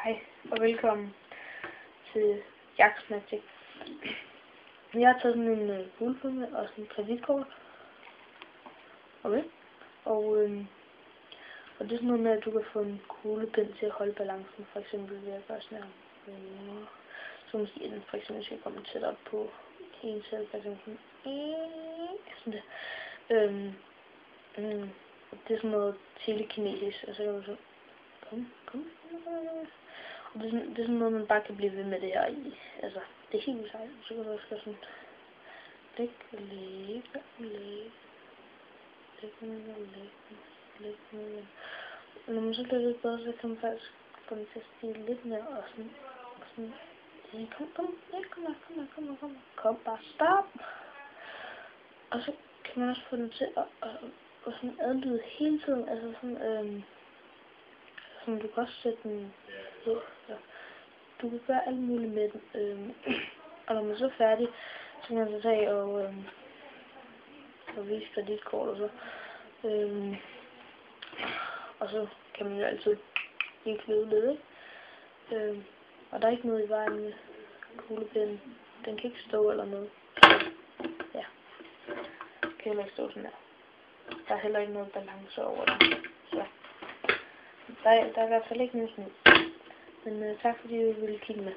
Hej og velkommen til Jaksmatik. Jeg har taget sådan en kuglepen og sådan en kreditkort. Okay. Og det er sådan noget med, at du kan få en kuglepen til at holde balancen. For eksempel ved at gøre sådan her. Så måske den for eksempel skal komme tættere op på en selv. For eksempel sådan der. Det er sådan noget telekinesisk. Og så kan du sådan kom. Og det er sådan noget, man bare kan blive ved med det her i. Altså, det er helt sejt. Så kan du også gøre sådan læg. Når man så bliver lidt bedre, så kan man faktisk få den til at stige lidt mere og sådan kom bare, stop! Og så kan man også få den til at sådan adlyde hele tiden, altså sådan, sådan du kan også sætte den, du kan gøre alt muligt med den, og når man så er færdig, så kan man så tage og vise kreditkort og så kan man jo altid lige kløde lidt, ikke? Og der er ikke noget i vejen med kuglepennen. Den kan ikke stå eller noget. Ja. Den kan heller ikke stå sådan her. Der er heller ikke noget balance over den. Så. Der er i hvert fald ikke noget snyd. Men tak fordi I ville kigge med.